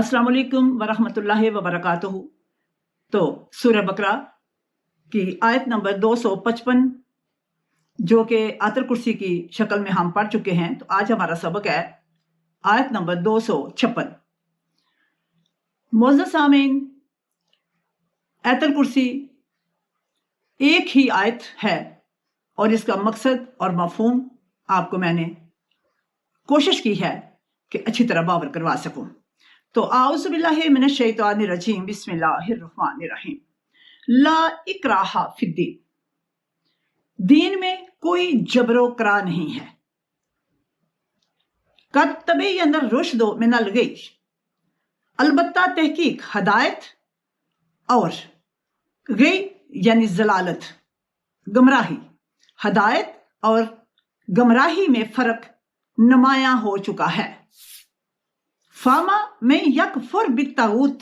अस्सलाम वालेकुम वरहमतुल्लाहि वबरकातुहू। तो सूरह बकरा की आयत नंबर 255 जो कि आयतुल कुर्सी की शक्ल में हम पढ़ चुके हैं। तो आज हमारा सबक है आयत नंबर 256। मोअज़्ज़ज़ सामीन, आयतुल कुर्सी एक ही आयत है और इसका मकसद और मफहूम आपको मैंने कोशिश की है कि अच्छी तरह बावर करवा सकूं। तो आऊज़ु बिल्लाहि मिनश शैतानिर रजीम, बिस्मिल्लाहिर रहमानिर रहीम। ला इक्राहा फिद्दीन, दीन में कोई जबरो करा नहीं है। कद तबय्यन रुश्द मिनल गई, अलबत्ता तहकीक हदायत और गई यानी जलालत, गमराही, हदायत और गमराही में फर्क नुमायां हो चुका है। फामा में यकफुर बित्तागूत,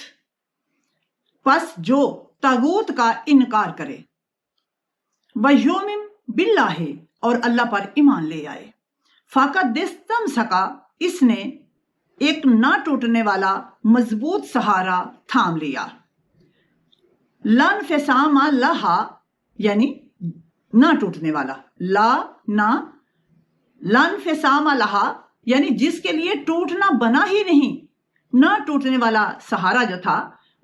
पस जो तागूत का इनकार करे, वयुमिन बिल्लाहि, और अल्लाह पर ईमान ले आए, फाका दिस्तम सका, इसने एक ना टूटने वाला मजबूत सहारा थाम लिया। लन फेसामा लहा यानी ना टूटने वाला, ला ना, लन फेसामा लहा यानी जिसके लिए टूटना बना ही नहीं, ना टूटने वाला सहारा जो था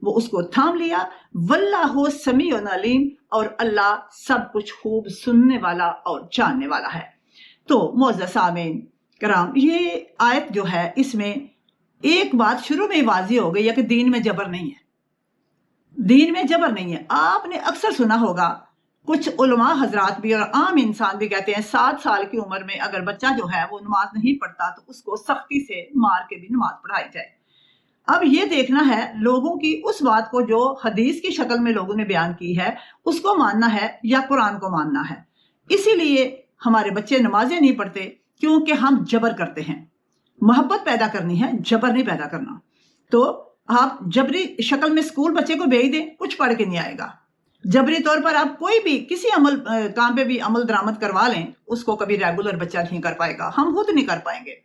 वो उसको थाम लिया। वल्लाहु समीउन अलीम, और अल्लाह सब कुछ खूब सुनने वाला और जानने वाला है। तो मोअज़्ज़ज़ सामीन कराम, ये आयत जो है इसमें एक बात शुरू में वाज़ी हो गई है कि दीन में जबर नहीं है। दीन में जबर नहीं है। आपने अक्सर सुना होगा, कुछ उलमा हजरात भी और आम इंसान भी कहते हैं 7 साल की उम्र में अगर बच्चा जो है वो नमाज नहीं पढ़ता तो उसको सख्ती से मार के भी नमाज पढ़ाई जाए। अब ये देखना है लोगों की उस बात को जो हदीस की शक्ल में लोगों ने बयान की है उसको मानना है या कुरान को मानना है। इसीलिए हमारे बच्चे नमाजें नहीं पढ़ते क्योंकि हम जबर करते हैं। मोहब्बत पैदा करनी है, जबर नहीं पैदा करना। तो आप जबरी शक्ल में स्कूल बच्चे को भेज दें, कुछ पढ़ के नहीं आएगा। जबरी तौर पर आप कोई भी किसी अमल काम पे भी अमल दरामद करवा लें, उसको कभी रेगुलर बच्चा नहीं कर पाएगा, हम खुद नहीं कर पाएंगे।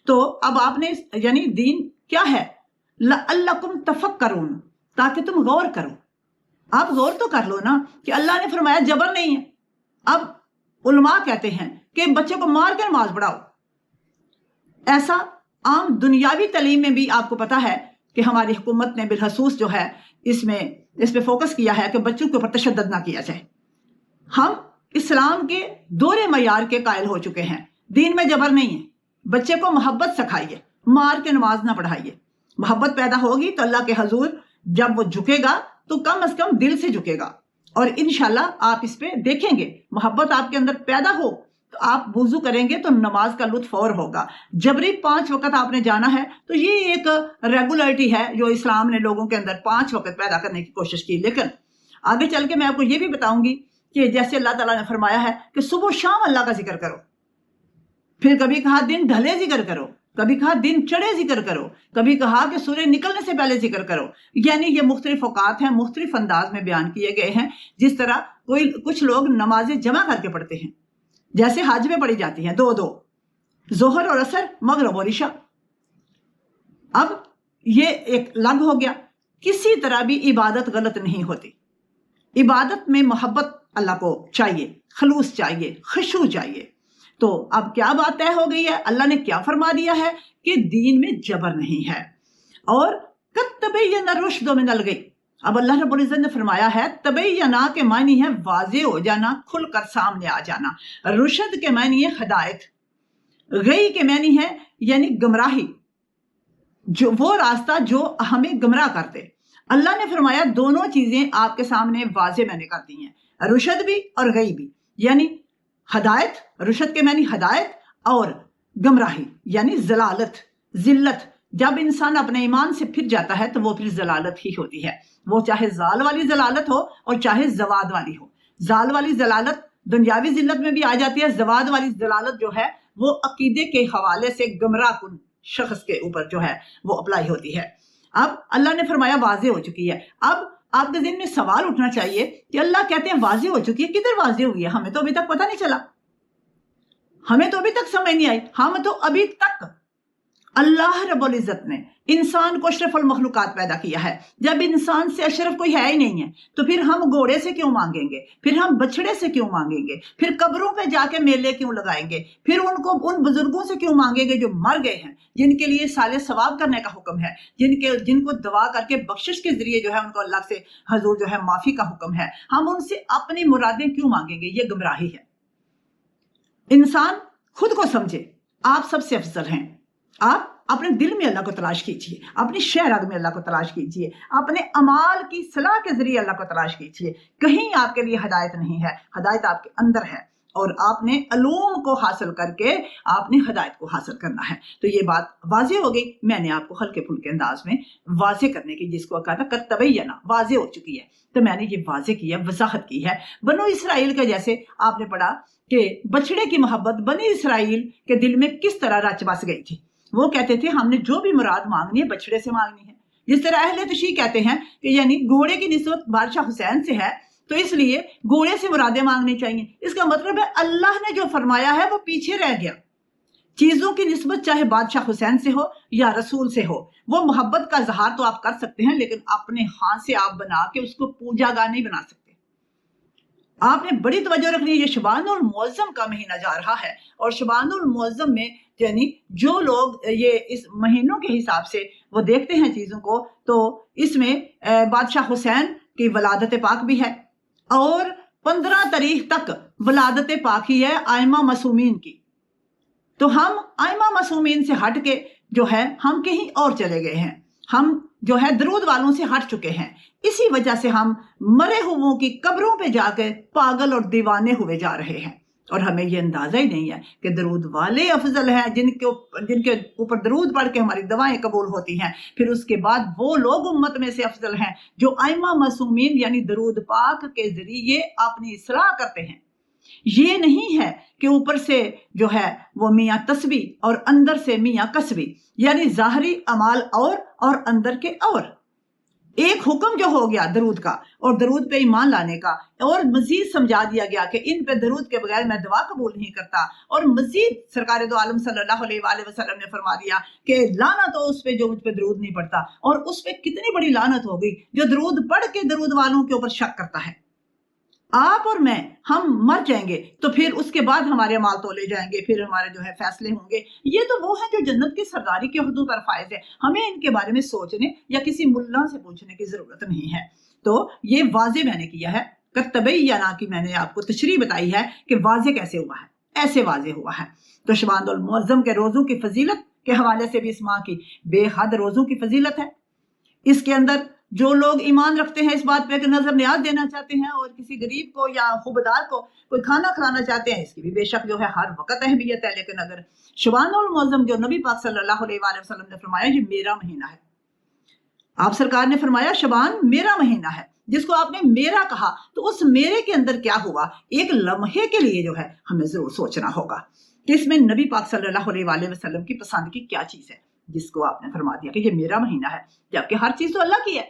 तो अब आपने यानी दीन क्या है, लअल्लकुम तफक्करून, ताकि तुम गौर करो। आप गौर तो कर लो ना कि अल्लाह ने फरमाया जबर नहीं है। अब उलमा कहते हैं कि बच्चे को मार कर नमाज पढ़ाओ। ऐसा आम दुनियावी तालीम में भी आपको पता है कि हमारी हुकूमत ने बिलखसूस जो है इस पे फोकस किया है कि बच्चों के ऊपर तशद्दुद ना किया जाए। हम इस्लाम के दोहरे मयार के कायल हो चुके हैं। दीन में जबर नहीं है। बच्चे को मोहब्बत सिखाइए, मार के नमाज ना पढ़ाइए। मोहब्बत पैदा होगी तो अल्लाह के हजूर जब वो झुकेगा तो कम से कम दिल से झुकेगा, और इंशाल्लाह आप इस पे देखेंगे मोहब्बत आपके अंदर पैदा हो तो आप वुजू करेंगे तो नमाज का लुत्फ और होगा। जबरी 5 वक्त आपने जाना है तो ये एक रेगुलरिटी है जो इस्लाम ने लोगों के अंदर 5 वक्त पैदा करने की कोशिश की। लेकिन आगे चल के मैं आपको ये भी बताऊंगी कि जैसे अल्लाह ताला ने फरमाया है कि सुबह शाम अल्लाह का जिक्र करो, फिर कभी कहा दिन ढले जिक्र करो, कभी कहा दिन चढ़े जिक्र करो, कभी कहा कि सूर्य निकलने से पहले जिक्र करो। यानी ये मुख्तलिफ औकात हैं, मुख्तलिफ अंदाज में बयान किए गए हैं। जिस तरह कुछ लोग नमाजें जमा करके पढ़ते हैं, जैसे हज में पढ़ी जाती हैं 2-2, जोहर और असर, मगरिब और इशा। अब ये एक लग हो गया। किसी तरह भी इबादत गलत नहीं होती। इबादत में मोहब्बत अल्लाह को चाहिए, खलूस चाहिए, खुशू चाहिए। तो अब क्या बात तय हो गई है, अल्लाह ने क्या फरमा दिया है कि दीन में जबर नहीं है। और कद तबय्यन रुश्द मिनल गई, अब अल्लाह रब्बुल इज्जत ने फरमाया है तबय्यना के मानी है वाज़े हो जाना, खुलकर सामने आ जाना। रुशद के मानी है हिदायत, गई के मानी है यानी गमराही, जो वो रास्ता जो हमें गमराह करते। अल्लाह ने फरमाया दोनों चीजें आपके सामने वाज़े मैंने कर दी हैं, रुशद भी और गई भी। यानी हदायत, रुशद के मानी हदायत, और गमराही यानी जलालत, जिल्लत। जब इंसान अपने ईमान से फिर जाता है तो वो फिर जलालत ही होती है। वो चाहे जाल वाली जलालत हो और चाहे जवाद वाली हो। जाल वाली जलालत दुनियावी जिल्लत में भी आ जाती है, जवाद वाली जलालत जो है वो अकीदे के हवाले से गमराह कुन शख्स के ऊपर जो है वो अप्लाई होती है। अब अल्लाह ने फरमाया वाज़े हो चुकी है। अब आपके ज़हन में सवाल उठना चाहिए कि अल्लाह कहते हैं वाज़े हो चुकी है, किधर वाज़े हुई है? हमें तो अभी तक पता नहीं चला, हमें तो अभी तक समझ नहीं आई। हम तो अभी तक अल्लाह रब्बुल इज़्ज़त ने इंसान को अशरफुल मखलूकात पैदा किया है। जब इंसान से अशरफ कोई है ही नहीं है तो फिर हम घोड़े से क्यों मांगेंगे, फिर हम बछड़े से क्यों मांगेंगे, फिर कब्रों पे जाके मेले क्यों लगाएंगे, फिर उनको उन बुजुर्गों से क्यों मांगेंगे जो मर गए हैं, जिनके लिए साले सवाब करने का हुक्म है, जिनको दुआ करके बख्शिश के जरिए जो है उनको अल्लाह से हजूर जो है माफी का हुक्म है, हम उनसे अपनी मुरादें क्यों मांगेंगे? ये गुमराही है। इंसान खुद को समझे आप सबसे अफजल हैं। आप अपने दिल में अल्लाह को तलाश कीजिए, अपनी शहरत में अल्लाह को तलाश कीजिए, अपने अमाल की सलाह के जरिए अल्लाह को तलाश कीजिए। कहीं आपके लिए हदायत नहीं है, हदायत आपके अंदर है और आपने अलूम को हासिल करके आपने हदायत को हासिल करना है। तो ये बात वाजे हो गई, मैंने आपको हल्के फुल्के अंदाज में वाजे करने की, जिसको कहा था कर तबैयना, वाजे हो चुकी है, तो मैंने ये वाजे किया, वजाहत की है। बनो इसराइल का जैसे आपने पढ़ा कि बछड़े की मोहब्बत बनी इसराइल के दिल में किस तरह रच बस गई थी। वो कहते थे हमने जो भी मुराद मांगनी है बछड़े से मांगनी है। जिस तरह अहले तशरीह कहते हैं कि यानी घोड़े की निस्बत बादशाह हुसैन से है तो इसलिए घोड़े से मुरादें मांगनी चाहिए। इसका मतलब है अल्लाह ने जो फरमाया है वो पीछे रह गया। चीजों की निस्बत चाहे बादशाह हुसैन से हो या रसूल से हो, वो मोहब्बत का इजहार तो आप कर सकते हैं, लेकिन अपने हाथ से आप बना के उसको पूजागाह नहीं बना सकते। आपने बड़ी तवज्जो रखनी है। ये शबानुल मुअज्जम का महीना जा रहा है और शबानुल मुअज्जम में यानी जो लोग ये इस महीनों के हिसाब से वो देखते हैं चीजों को, तो इसमें बादशाह हुसैन की वलादत पाक भी है और 15 तारीख तक वलादत पाक ही है आइमा मासूमीन की। तो हम आइमा मासूमीन से हट के जो है हम कहीं और चले गए हैं, हम जो है दरूद वालों से हट चुके हैं। इसी वजह से हम मरे हुओं की कब्रों पे जाकर पागल और दीवाने हुए जा रहे हैं और हमें ये अंदाजा ही नहीं है कि दरूद वाले अफजल हैं, जिनके ऊपर दरूद पढ़ के हमारी दवाएं कबूल होती हैं। फिर उसके बाद वो लोग उम्मत में से अफजल हैं जो आइमा मासूमीन यानी दरूद पाक के जरिए अपनी इस्लाह करते हैं। ये नहीं है कि ऊपर से जो है वो मियाँ तस्बी और अंदर से मियाँ कसबी, यानी ज़ाहरी अमाल और अंदर के और। एक हुक्म जो हो गया दरूद का और दरूद पे ईमान लाने का, और मजीद समझा दिया गया कि इन पे दरूद के बगैर मैं दुआ कबूल नहीं करता, और मजीद सरकार दो आलम सल्लल्लाहु अलैहि वसल्लम ने फरमा दिया कि लानत हो उस पे जो मुझ पे दरूद नहीं पढ़ता। और उस पे कितनी बड़ी लानत हो गई जो दरूद पढ़ के दरूद वालों के ऊपर शक करता है। आप और मैं हम मर जाएंगे तो फिर उसके बाद हमारे अमाल तोले जाएंगे, फिर हमारे जो है फैसले होंगे। ये तो वो है जो जन्नत की सरदारी के हुदूद पर फायज है। हमें इनके बारे में सोचने या किसी मुल्ला से पूछने की जरूरत नहीं है। तो ये वाजे मैंने किया है कर तबैयना की, मैंने आपको तशरीह बताई है कि वाजे कैसे हुआ है, ऐसे वाजे हुआ है। तो शबानुल मुअज्जम के रोजों की फजीलत के हवाले से भी इस माह की बेहद रोजों की फजीलत है। इसके अंदर जो लोग ईमान रखते हैं इस बात पे कि नजर न्याज देना चाहते हैं और किसी गरीब को या खुबदार को कोई खाना खिलाना चाहते हैं, इसकी भी बेशक जो है हर वक्त अहमियत है। लेकिन अगर शबानुल मुअज्जम जो नबी पाक सल्लल्लाहु अलैहि वसल्लम ने फरमाया ये मेरा महीना है, आप सरकार ने फरमाया शबान मेरा महीना है, जिसको आपने मेरा कहा तो उस मेरे के अंदर क्या हुआ, एक लम्हे के लिए जो है हमें जरूर सोचना होगा कि इसमें नबी पाक सल्लल्लाहु अलैहि वसल्लम की पसंद की क्या चीज है, जिसको आपने फरमा दिया कि ये मेरा महीना है, जबकि हर चीज तो अल्लाह की है।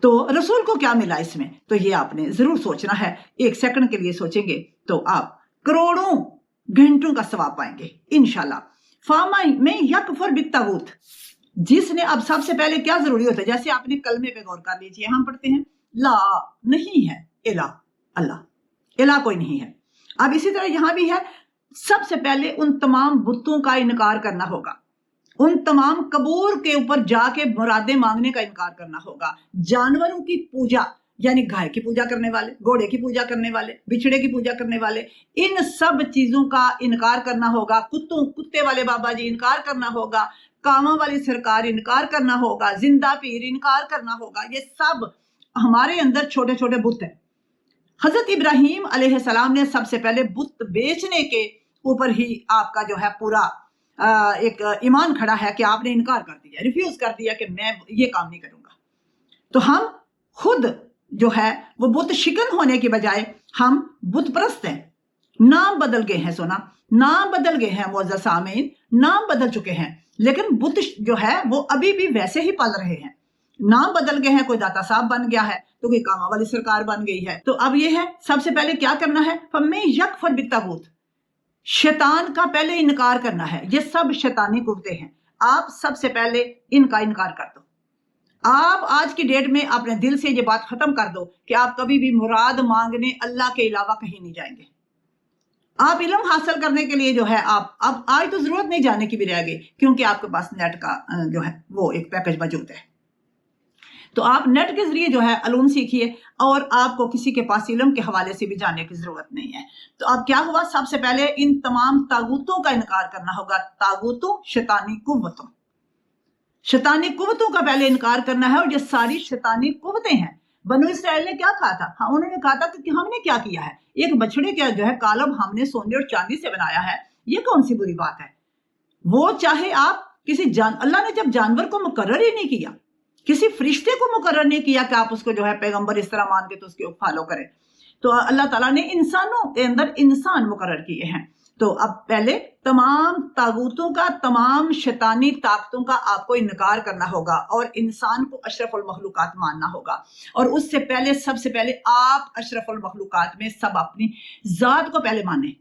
तो रसूल को क्या मिला इसमें, तो ये आपने जरूर सोचना है। एक सेकंड के लिए सोचेंगे तो आप करोड़ों घंटों का सवाब पाएंगे इंशाल्लाह। फामाई में यकफर बित्तागूत, जिसने अब सबसे पहले क्या जरूरी होता है, जैसे आपने कलमे पे गौर कर लीजिए, हम पढ़ते हैं ला नहीं है इला, अल्लाह इला कोई नहीं है। अब इसी तरह यहां भी है, सबसे पहले उन तमाम बुतों का इनकार करना होगा, उन तमाम कबूर के ऊपर जाके मुरादें मांगने का इनकार करना होगा। जानवरों की पूजा यानी गाय की पूजा करने वाले, घोड़े की पूजा करने वाले, बिछड़े की पूजा करने वाले, इन सब चीजों का इनकार करना होगा। कुत्ते वाले बाबा जी इनकार करना होगा, कामा वाली सरकार इनकार करना होगा, जिंदा पीर इनकार करना होगा। ये सब हमारे अंदर छोटे छोटे बुत हैं। हजरत इब्राहीम अलैहिस्सलाम ने सबसे पहले बुत बेचने के ऊपर ही आपका जो है पूरा एक ईमान खड़ा है कि आपने इनकार कर दिया, रिफ्यूज कर दिया कि मैं ये काम नहीं करूंगा। तो हम खुद जो है वो बुत शिकन होने के बजाय हम बुत परस्त हैं। नाम बदल गए हैं, सुना, नाम बदल गए हैं मुअज़्ज़ज़ सामीन, नाम बदल चुके हैं, लेकिन बुत जो है वो अभी भी वैसे ही पल रहे हैं। नाम बदल गए हैं, कोई दाता साहब बन गया है तो कोई कामा वाली सरकार बन गई है। तो अब ये है सबसे पहले क्या करना है, फम्मे यकफर बित्तागूत, शैतान का पहले इनकार करना है। ये सब शैतानी कुव्वतें हैं, आप सबसे पहले इनका इनकार कर दो। आप आज की डेट में अपने दिल से ये बात खत्म कर दो कि आप कभी भी मुराद मांगने अल्लाह के अलावा कहीं नहीं जाएंगे। आप इल्म हासिल करने के लिए जो है आप अब आज तो जरूरत नहीं जाने की भी रह गई, क्योंकि आपके पास नेट का जो है वो एक पैकेज मौजूद है। तो आप नेट के जरिए जो है अलूम सीखिए और आपको किसी के पास इल्म के हवाले से भी जाने की जरूरत नहीं है। तो अब क्या हुआ, सबसे पहले इन तमाम तागूतों का इनकार करना होगा। तागूतों, शैतानी कुव्वतों, शैतानी कुव्वतों का पहले इनकार करना है। और ये सारी शैतानी कुव्वतें हैं। बनु इसराइल ने क्या कहा था? हाँ, उन्होंने कहा था कि हमने क्या किया है, एक बछड़े का जो है कालब हमने सोने और चांदी से बनाया है, ये कौन सी बुरी बात है। वो चाहे आप किसी अल्लाह ने जब जानवर को मुकर्रर ही नहीं किया, किसी फरिश्ते को मुकर्रर नहीं किया कि आप उसको जो है पैगंबर इस तरह मान के तो उसके फॉलो करें, तो अल्लाह ताला ने इंसानों के अंदर इंसान मुकर्रर किए हैं। तो अब पहले तमाम तागूतों का, तमाम शैतानी ताकतों का आपको इनकार करना होगा और इंसान को अशरफुल मखलूकात मानना होगा। और उससे पहले सबसे पहले आप अशरफुल मखलूकात में सब अपनी जात को पहले माने।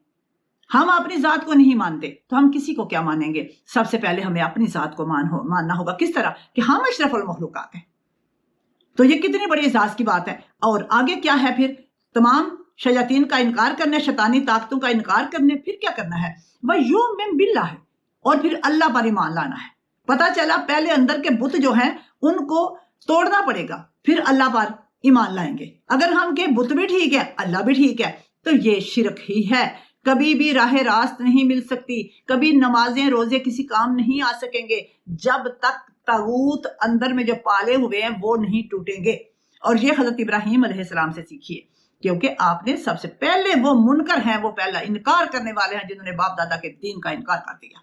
हम अपनी जात को नहीं मानते तो हम किसी को क्या मानेंगे। सबसे पहले हमें अपनी जात को मानना होगा। किस तरह कि हम अशरफुल मखलूकात हैं। तो ये कितनी बड़ी एजाज की बात है। और आगे क्या है फिर, तमाम शयातीन का इनकार करने, शैतानी ताकतों का इनकार करने, फिर क्या करना है, वह युमिन बिल्लाह है, और फिर अल्लाह पर ईमान लाना है। पता चला पहले अंदर के बुत जो हैं उनको तोड़ना पड़ेगा, फिर अल्लाह पर ईमान लाएंगे। अगर हम के बुत भी ठीक है, अल्लाह भी ठीक है, तो ये शिरक ही है। कभी भी राह रास्त नहीं मिल सकती, कभी नमाजें रोजे किसी काम नहीं आ सकेंगे जब तक तागूत अंदर में जो पाले हुए हैं वो नहीं टूटेंगे। और ये हजरत इब्राहिम अलैहिस्सलाम से सीखिए, क्योंकि आपने सबसे पहले, वो मुनकर हैं, वो पहला इनकार करने वाले हैं जिन्होंने बाप दादा के दीन का इनकार कर दिया।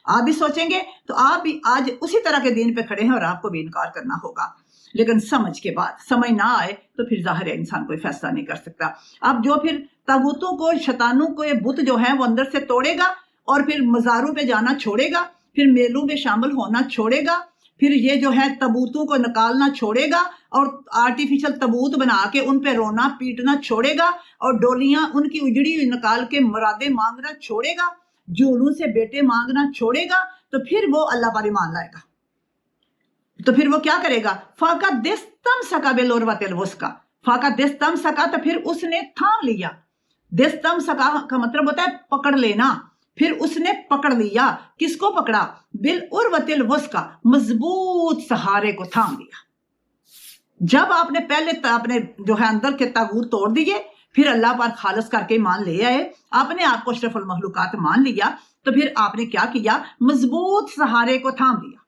आप भी सोचेंगे तो आप भी आज उसी तरह के दीन पे खड़े हैं और आपको भी इनकार करना होगा। लेकिन समझ के बाद, समझ ना आए तो फिर जाहिर है इंसान कोई फैसला नहीं कर सकता। अब जो फिर तागूतों को, शैतानों को, ये बुत जो है वो अंदर से तोड़ेगा और फिर मज़ारों पे जाना छोड़ेगा, फिर मेलों में शामिल होना छोड़ेगा, फिर ये जो है तबूतों को निकालना छोड़ेगा और आर्टिफिशियल तबूत बना के उन पे रोना पीटना छोड़ेगा और डोलियां उनकी उजड़ी हुई निकाल के मुरादे मांगना छोड़ेगा, जुलूं से बेटे मांगना छोड़ेगा, तो फिर वो अल्लाह पर ईमान लाएगा। तो फिर वो क्या करेगा, फाका दिस्तम सका बेलोरवतिल वुस्का, फाका दिस्तम सका, तो फिर उसने थाम लिया। दिस्तम सका का मतलब होता है पकड़ लेना। फिर उसने पकड़ लिया, किसको पकड़ा, बिल उर्वतिल वुस्का, मजबूत सहारे को थाम लिया। जब आपने पहले अपने जो है अंदर के तागूत तोड़ दिए, फिर अल्लाह पर खालिस करके मान ले आए, आपने आपको अशरफुल मखलूकात मान लिया, तो फिर आपने क्या किया, मजबूत सहारे को थाम लिया।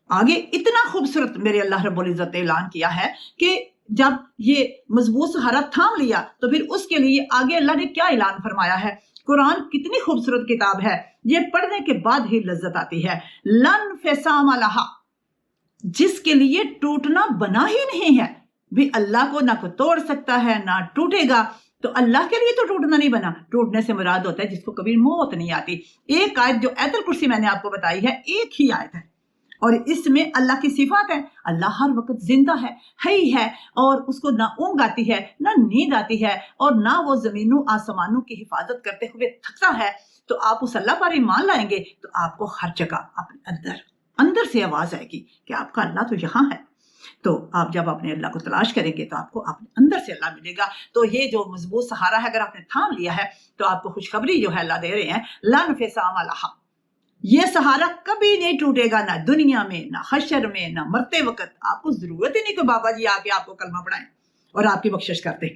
आगे इतना खूबसूरत मेरे अल्लाह रब्बुल इज्जत ने ऐलान किया है कि जब ये मजबूत सहारा थाम लिया तो फिर उसके लिए आगे अल्लाह ने क्या ऐलान फरमाया है। कुरान कितनी खूबसूरत किताब है, ये पढ़ने के बाद ही लज्जत आती है। लन फैसाम अलहा, जिसके लिए टूटना बना ही नहीं है, भी अल्लाह को ना कोई तोड़ सकता है ना टूटेगा। तो अल्लाह के लिए तो टूटना नहीं बना। टूटने से मुराद होता है जिसको कभी मौत नहीं आती। एक आयत जो आयतुल कुर्सी मैंने आपको बताई है, एक ही आयत है और इसमें अल्लाह की सिफात है। अल्लाह हर वक्त जिंदा है ही है, और उसको ना ऊँग आती है ना नींद आती है, और ना वो जमीनों आसमानों की हिफाजत करते हुए थकता है। तो आप उस अल्लाह पर ईमान लाएंगे तो आपको हर जगह अपने अंदर से आवाज आएगी कि आपका अल्लाह तो यहाँ है। तो आप जब अपने अल्लाह को तलाश करेंगे तो आपको अपने अंदर से अल्लाह मिलेगा। तो ये जो मजबूत सहारा है, अगर आपने थाम लिया है तो आपको खुशखबरी जो है अल्लाह दे रहे हैं, लन फिसाम अलहा, ये सहारा कभी नहीं टूटेगा, ना दुनिया में ना हशर में ना मरते वक्त। आपको जरूरत ही नहीं कि बाबा जी आके आपको कलमा पढ़ाएं और आपकी बख्शिश करते।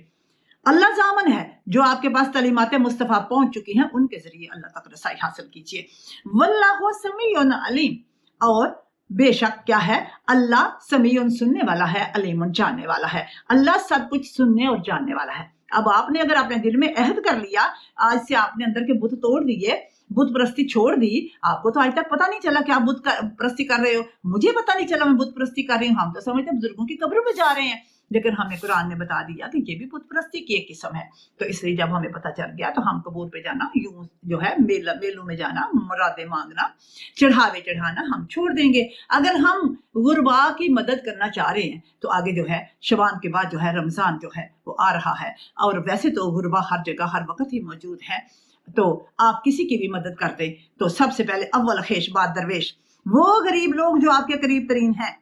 अल्लाह जामन है, जो आपके पास तलीमात मुस्तफ़ा पहुंच चुकी हैं उनके जरिए अल्लाह तक रसाई हासिल कीजिए। वल्लाहु समीउन अलीम, और बेशक क्या है, अल्लाह समीउन सुनने वाला है, अलीमुन जानने वाला है। अल्लाह सब कुछ सुनने और जानने वाला है। अब आपने अगर अपने दिल में अहद कर लिया, आज से आपने अंदर के बुत तोड़ दिए, बुत परस्ती छोड़ दी, आपको तो आज तक पता नहीं चला कि आप बुत परस्ती कर रहे हो, मुझे पता नहीं चला मैं बुत परस्ती कर रही हूँ। हम तो समझते बुजुर्गों की कब्रों में जा रहे हैं, लेकिन हमें कुरान ने बता दिया कि ये भी बुत परस्ती की एक किस्म है। तो इसलिए जब हमें पता चल गया तो हम कबूर पे जाना, यूं जो है मेलों में जाना, मुरादे मांगना, चढ़ावे चढ़ाना हम छोड़ देंगे। अगर हम गुरबा की मदद करना चाह रहे हैं तो आगे जो है शबान के बाद जो है रमजान जो है वो आ रहा है, और वैसे तो गुरबा हर जगह हर वक्त ही मौजूद है। تو آپ کسی کی بھی مدد کرتے تو سب سے پہلے اول خیش بات درویش، وہ غریب لوگ جو آپ کے قریب ترین ہیں،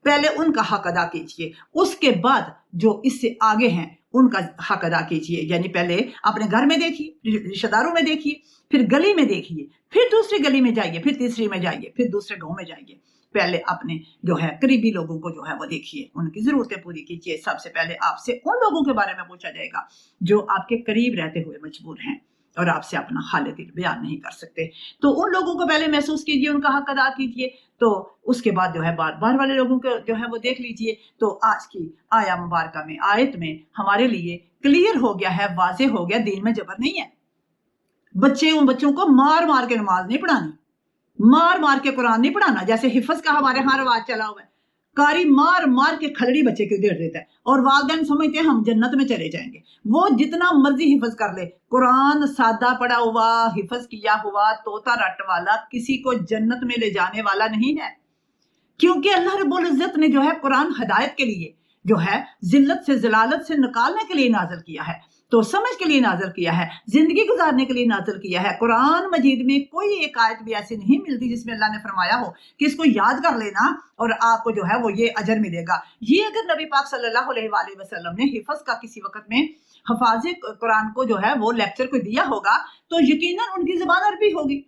پہلے ان کا حق ادا کیجئے، اس کے بعد جو اس سے آگے ہیں ان کا حق ادا کیجئے۔ یعنی پہلے اپنے گھر میں دیکھیے، رشتہ داروں میں دیکھیے، پھر گلی میں دیکھیے، پھر دوسری گلی میں جائیے، پھر تیسری میں جائیے، پھر دوسرے گاؤں میں جائیے۔ پہلے اپنے جو ہے قریبی لوگوں کو جو ہے وہ دیکھیے، ان کی ضرورتیں پوری کیجیے۔ سب سے پہلے آپ سے ان لوگوں کے بارے میں پوچھا جائے گا جو آپ کے قریب رہتے ہوئے مجبور ہیں اور آپ سے اپنا حال دل بیان نہیں کر سکتے، تو ان لوگوں کو پہلے محسوس کیجیے، ان کا حق ادا کیجیے۔ تو اس کے بعد جو ہے بار بار والے لوگوں کو جو ہے وہ دیکھ لیجیے۔ تو آج کی آیا مبارکہ میں، آیت میں ہمارے لیے کلیئر ہو گیا ہے، واضح ہو گیا، دین میں جبر نہیں ہے۔ ان بچوں کو مار مار کے نماز نہیں پڑھانی، مار مار کے قرآن نہیں پڑھانا، جیسے حفظ کا ہمارے ہاں رواج چلا ہوا ہے۔ قاری مار مار کے کھلڑی بچے کو دے دیتا ہے اور والدین سمجھتے ہیں ہم جنت میں چلے جائیں گے۔ وہ جتنا مرضی حفظ کر لے، قرآن سادہ پڑھا ہوا، حفظ کیا ہوا، طوطا رٹ والا کسی کو جنت میں لے جانے والا نہیں ہے، کیونکہ اللہ رب العزت نے جو ہے قرآن ہدایت کے لیے جو ہے ذلت سے ذلالت سے نکالنے کے لیے نازل کیا ہے، تو سمجھ کے لیے نازل کیا ہے، زندگی گزارنے کے لیے نازل کیا ہے۔ قرآن مجید میں کوئی ایک آیت بھی ایسی نہیں ملتی جس میں اللہ نے فرمایا ہو کہ اس کو یاد کر لینا اور آپ کو جو ہے وہ یہ اجر ملے گا۔ یہ اگر نبی پاک صلی اللہ علیہ وآلہ وسلم نے حفظ کا کسی وقت میں حفاظ قرآن کو جو ہے وہ لیکچر کو دیا ہوگا تو یقیناً ان کی زبان عربی ہوگی،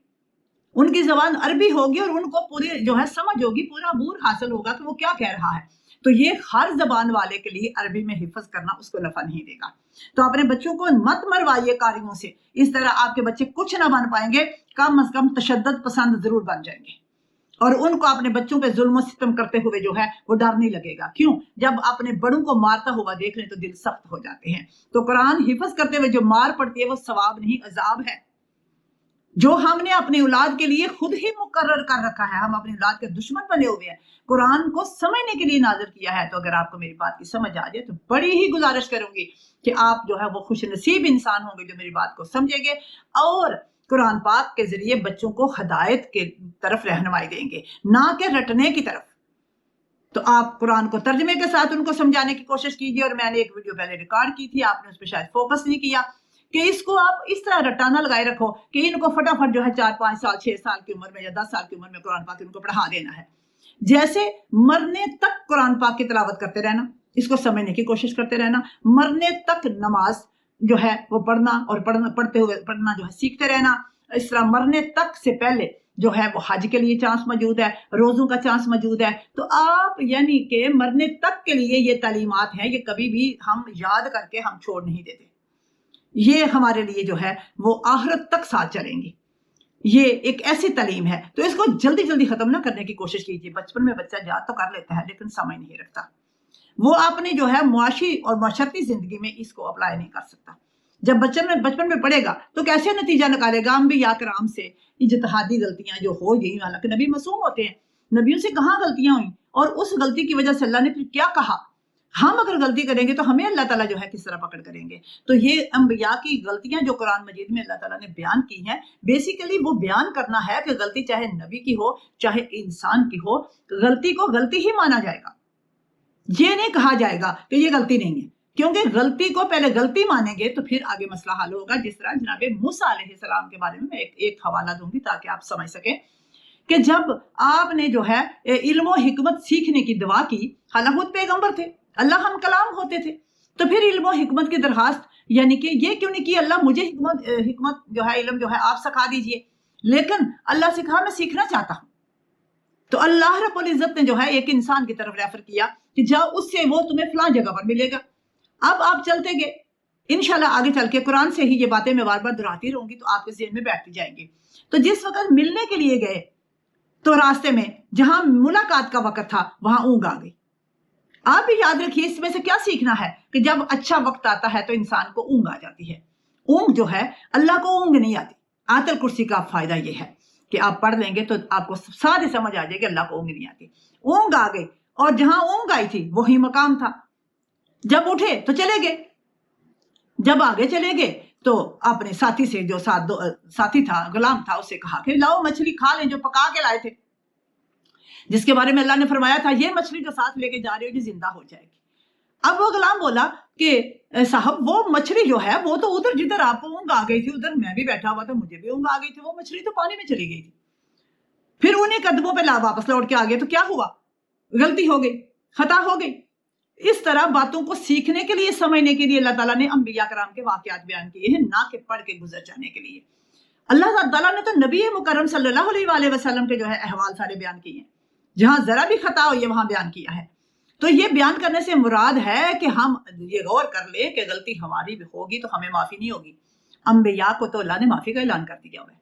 ان کی زبان عربی ہوگی اور ان کو پوری جو ہے سمجھ ہوگی، پورا عبور حاصل ہوگا کہ وہ کیا کہہ رہا ہے۔ تو یہ ہر زبان والے کے لیے عربی میں حفظ کرنا اس کو نفع نہیں دے گا۔ تو اپنے بچوں کو مت مروائیے قاریوں سے، اس طرح آپ کے بچے کچھ نہ بن پائیں گے، کم از کم تشدد پسند ضرور بن جائیں گے، اور ان کو اپنے بچوں پہ ظلم و ستم کرتے ہوئے جو ہے وہ ڈر نہیں لگے گا۔ کیوں؟ جب اپنے بڑوں کو مارتا ہوا دیکھ لیں تو دل سخت ہو جاتے ہیں۔ تو قرآن حفظ کرتے ہوئے جو مار پڑتی ہے وہ ثواب نہیں، عذاب ہے، جو ہم نے اپنی اولاد کے لیے خود ہی مقرر کر رکھا ہے۔ ہم اپنی اولاد کے دشمن بنے ہوئے ہیں، قرآن کو سمجھنے کے لیے نازل کیا ہے۔ تو اگر آپ کو میری بات کی سمجھ آ جائے تو بڑی ہی گزارش کروں گی کہ آپ جو ہے وہ خوش نصیب انسان ہوں گے جو میری بات کو سمجھیں گے اور قرآن پاک کے ذریعے بچوں کو ہدایت کے طرف رہنمائی دیں گے، نہ کہ رٹنے کی طرف۔ تو آپ قرآن کو ترجمے کے ساتھ ان کو سمجھانے کی کوشش کیجیے، اور میں نے ایک ویڈیو پہلے ریکارڈ کی تھی، آپ نے اس پہ شاید فوکس نہیں کیا، کہ اس کو آپ اس طرح رٹانا لگائے رکھو کہ ان کو فٹافٹ جو ہے 4-5 سال 6 سال کی عمر میں یا 10 سال کی عمر میں قرآن پاک ان کو پڑھا دینا ہے، جیسے مرنے تک قرآن پاک کی تلاوت کرتے رہنا، اس کو سمجھنے کی کوشش کرتے رہنا، مرنے تک نماز جو ہے وہ پڑھنا اور پڑھتے ہوئے پڑھنا جو ہے سیکھتے رہنا۔ اس طرح مرنے تک سے پہلے جو ہے وہ حج کے لیے چانس موجود ہے، روزوں کا چانس موجود ہے۔ تو آپ یعنی کہ مرنے تک کے لیے یہ تعلیمات ہیں، یہ کبھی بھی ہم یاد کر کے ہم چھوڑ نہیں دیتے، یہ ہمارے لیے جو ہے وہ آخرت تک ساتھ چلیں گی۔ یہ ایک ایسی تعلیم ہے، تو اس کو جلدی جلدی ختم نہ کرنے کی کوشش کیجیے۔ بچپن میں بچہ یاد تو کر لیتا ہے لیکن سمجھ نہیں رکھتا، وہ اپنے جو ہے معاشی اور معاشرتی زندگی میں اس کو اپلائی نہیں کر سکتا۔ جب بچپن میں پڑھے گا تو کیسے نتیجہ نکالے گا؟ انبیاء کرام سے اجتہادی غلطیاں جو ہو گئی، حالانکہ نبی معصوم ہوتے ہیں، نبیوں سے کہاں غلطیاں ہوئیں، اور اس غلطی کی وجہ سے اللہ نے پھر کیا کہا؟ ہم اگر غلطی کریں گے تو ہمیں اللہ تعالیٰ جو ہے کس طرح پکڑ کریں گے؟ تو یہ انبیاء کی غلطیاں جو قرآن مجید میں اللہ تعالیٰ نے بیان کی ہیں، بیسیکلی وہ بیان کرنا ہے کہ غلطی چاہے نبی کی ہو چاہے انسان کی ہو، غلطی کو غلطی ہی مانا جائے گا، یہ نہیں کہا جائے گا کہ یہ غلطی نہیں ہے، کیونکہ غلطی کو پہلے غلطی مانیں گے تو پھر آگے مسئلہ حل ہوگا۔ جس طرح جناب موسیٰ علیہ السلام کے بارے میں ایک حوالہ دوں گی تاکہ آپ سمجھ سکیں کہ جب آپ نے جو ہے علم و حکمت سیکھنے کی دعا کی، حالانکہ خود پیغمبر تھے، اللہ ہم کلام ہوتے تھے، تو پھر علم و حکمت کی درخواست یعنی کہ یہ کیوں نہیں کی اللہ مجھے حکمت جو ہے علم جو ہے آپ سکھا دیجئے، لیکن اللہ سے کہا میں سیکھنا چاہتا ہوں۔ تو اللہ رب العزت نے جو ہے ایک انسان کی طرف ریفر کیا کہ جاؤ اس سے وہ تمہیں فلاں جگہ پر ملے گا۔ اب آپ چلتے گئے، انشاءاللہ آگے چل کے قرآن سے ہی یہ باتیں میں بار بار دہراتی رہوں گی تو آپ کے ذہن میں بیٹھتی جائیں گی۔ تو جس وقت ملنے کے لیے گئے تو راستے میں جہاں ملاقات کا وقت تھا وہاں اونگ آ گئی۔ آپ بھی یاد رکھیے اس میں سے کیا سیکھنا ہے کہ جب اچھا وقت آتا ہے تو انسان کو اونگ آ جاتی ہے۔ اونگ جو ہے اللہ کو اونگ نہیں آتی۔ آیت الکرسی کا فائدہ یہ ہے کہ آپ پڑھ لیں گے تو آپ کو سارے سمجھ آ جائے کہ اللہ کو اونگ نہیں آتی۔ اونگ آ گئی اور جہاں اونگ آئی تھی وہی مقام تھا، جب اٹھے تو چلے گئے، جب آگے چلے گئے تو اپنے ساتھی سے جو ساتھی تھا غلام تھا اس سے کہا کہ لاؤ مچھلی کھا لیں جو پکا کے لائے تھے، جس کے بارے میں اللہ نے فرمایا تھا یہ مچھلی جو ساتھ لے کے جا رہے ہو یہ زندہ ہو جائے گی۔ اب وہ غلام بولا کہ صاحب وہ مچھلی جو ہے وہ تو ادھر جدھر آپ کو اونگ آ گئی تھی ادھر میں بھی بیٹھا ہوا تھا، مجھے بھی اونگ آ گئی تھی، وہ مچھلی تو پانی میں چلی گئی تھی، پھر انہیں قدموں پہ واپس لوٹ کے آ گئے تو کیا ہوا؟ غلطی ہو گئی، خطا ہو گئی۔ اس طرح باتوں کو سیکھنے کے لیے، سمجھنے کے لیے اللہ تعالیٰ نے انبیاء کرام کے واقعات بیان کیے ہیں، نہ کہ پڑھ کے گزر جانے کے لیے۔ اللہ تعالیٰ نے تو نبی مکرم صلی اللہ علیہ وآلہ وسلم کے جو ہے احوال سارے بیان کیے ہیں، جہاں ذرا بھی خطا ہو یہ وہاں بیان کیا ہے۔ تو یہ بیان کرنے سے مراد ہے کہ ہم یہ غور کر لیں کہ غلطی ہماری بھی ہوگی تو ہمیں معافی نہیں ہوگی۔ انبیاء کو تو اللہ نے معافی کا اعلان کر دیا ہے،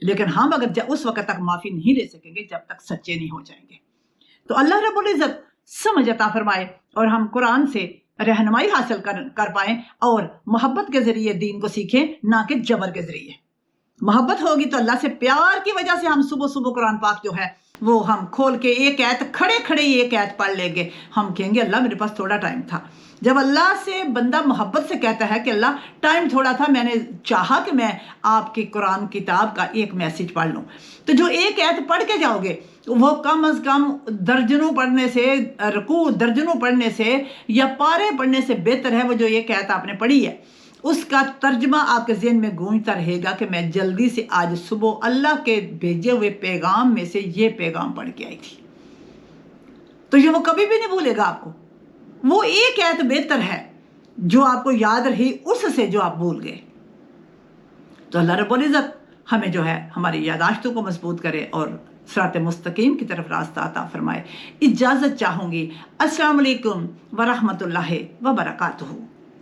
لیکن ہم اگر اس وقت تک معافی نہیں لے سکیں گے جب تک سچے نہیں ہو جائیں گے۔ تو اللہ رب العزت سمجھ عطا فرمائے اور ہم قرآن سے رہنمائی حاصل کر پائیں اور محبت کے ذریعے دین کو سیکھیں، نہ کہ جبر کے ذریعے۔ محبت ہوگی تو اللہ سے پیار کی وجہ سے ہم صبح صبح قرآن پاک جو ہے وہ ہم کھول کے ایک آیت کھڑے کھڑے ایک آیت پڑھ لیں گے، ہم کہیں گے اللہ میرے پاس تھوڑا ٹائم تھا۔ جب اللہ سے بندہ محبت سے کہتا ہے کہ اللہ ٹائم تھوڑا تھا، میں نے چاہا کہ میں آپ کی قرآن کتاب کا ایک میسج پڑھ لوں، تو جو ایک آیت پڑھ کے جاؤ گے وہ کم از کم درجنوں پڑھنے سے، رکوع درجنوں پڑھنے سے یا پارے پڑھنے سے بہتر ہے وہ جو ایک آیت آپ نے پڑھی ہے، اس کا ترجمہ آپ کے ذہن میں گونجتا رہے گا کہ میں جلدی سے آج صبح اللہ کے بھیجے ہوئے پیغام میں سے یہ پیغام پڑھ کے آئی تھی۔ تو یہ وہ کبھی بھی نہیں بھولے گا آپ کو۔ وہ ایک آیت بہتر ہے جو آپ کو یاد رہی اس سے جو آپ بھول گئے۔ تو اللہ رب العزت ہمیں جو ہے ہماری یاداشتوں کو مضبوط کرے اور صراط مستقیم کی طرف راستہ عطا فرمائے۔ اجازت چاہوں گی۔ السلام علیکم ورحمۃ اللہ وبرکاتہ۔